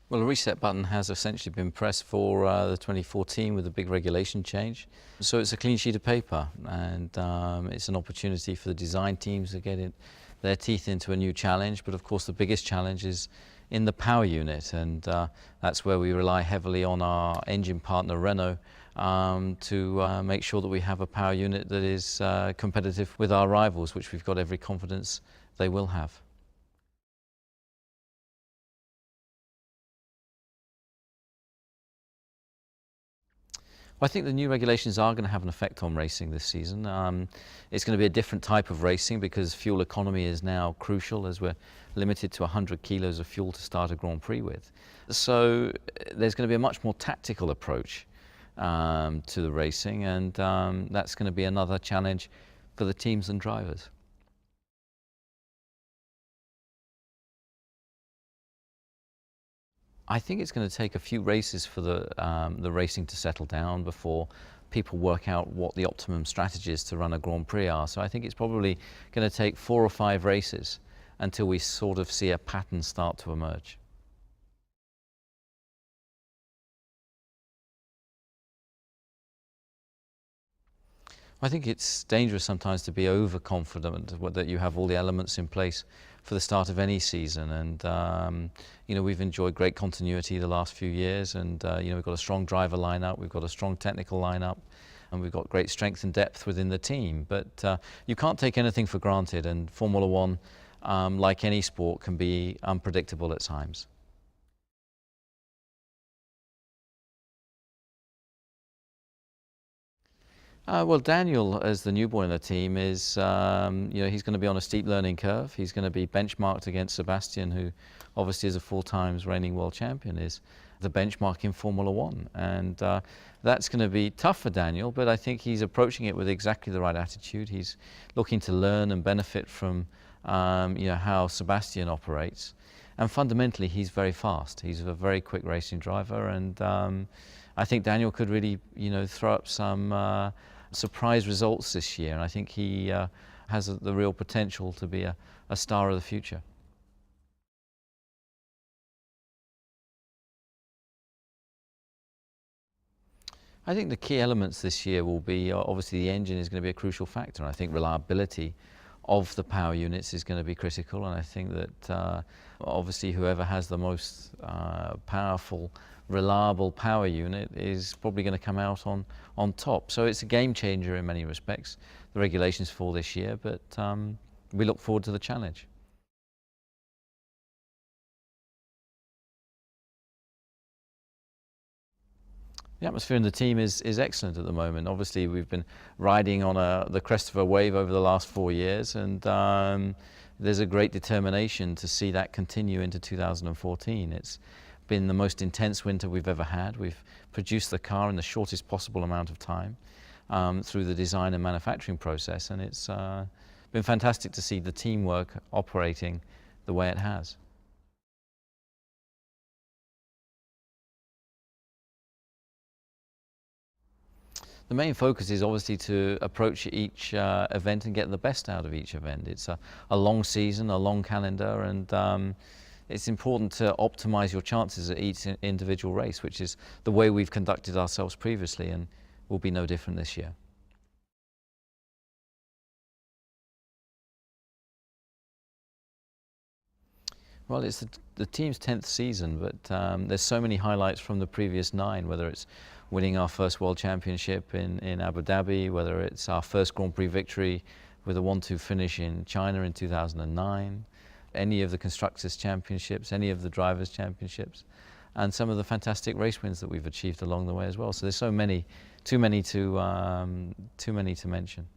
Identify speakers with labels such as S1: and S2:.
S1: Well, a reset button has essentially been pressed for the 2014 with a big regulation change. So it's a clean sheet of paper, and it's an opportunity for the design teams to get their teeth into a new challenge. But of course, the biggest challenge is in the power unit, and that's where we rely heavily on our engine partner Renault to make sure that we have a power unit that is competitive with our rivals, which we've got every confidence they will have. Well, I think the new regulations are going to have an effect on racing this season. It's going to be a different type of racing because fuel economy is now crucial, as we're limited to 100 kilos of fuel to start a Grand Prix with. So there's going to be a much more tactical approach to the racing, and that's going to be another challenge for the teams and drivers. I think it's going to take a few races for the racing to settle down before people work out what the optimum strategies to run a Grand Prix are. So I think it's probably going to take 4 or 5 races until we sort of see a pattern start to emerge. I think it's dangerous sometimes to be overconfident that you have all the elements in place for the start of any season. And you know, we've enjoyed great continuity the last few years, and you know, we've got a strong driver lineup, we've got a strong technical lineup, and we've got great strength and depth within the team. But you can't take anything for granted, and Formula One, like any sport, can be unpredictable at times. Well, Daniel, as the new boy in the team, is you know, he's going to be on a steep learning curve. He's going to be benchmarked against Sebastian, who obviously is a 4 times reigning world champion, is the benchmark in Formula One, and that's going to be tough for Daniel. But I think he's approaching it with exactly the right attitude. He's looking to learn and benefit from you know, how Sebastian operates, and fundamentally, he's very fast. He's a very quick racing driver, and I think Daniel could really, you know, throw up some surprise results this year, and I think he has the real potential to be a star of the future. I think the key elements this year will be obviously the engine is going to be a crucial factor, and I think reliability of the power units is going to be critical, and I think that obviously whoever has the most powerful, reliable power unit is probably going to come out on top. So it's a game changer in many respects, the regulations for this year, but we look forward to the challenge. The atmosphere in the team is excellent at the moment. Obviously, we've been riding on the crest of a wave over the last 4 years, and there's a great determination to see that continue into 2014. It's been the most intense winter we've ever had. We've produced the car in the shortest possible amount of time through the design and manufacturing process, and it's been fantastic to see the teamwork operating the way it has. The main focus is obviously to approach each event and get the best out of each event. It's a long season, a long calendar, and it's important to optimize your chances at each individual race, which is the way we've conducted ourselves previously, and will be no different this year. Well, it's the team's 10th season, but there's so many highlights from the previous 9, whether it's winning our first World Championship in Abu Dhabi, whether it's our first Grand Prix victory with a 1-2 finish in China in 2009, any of the Constructors' Championships, any of the Drivers' Championships, and some of the fantastic race wins that we've achieved along the way as well. So there's so many, too many to mention.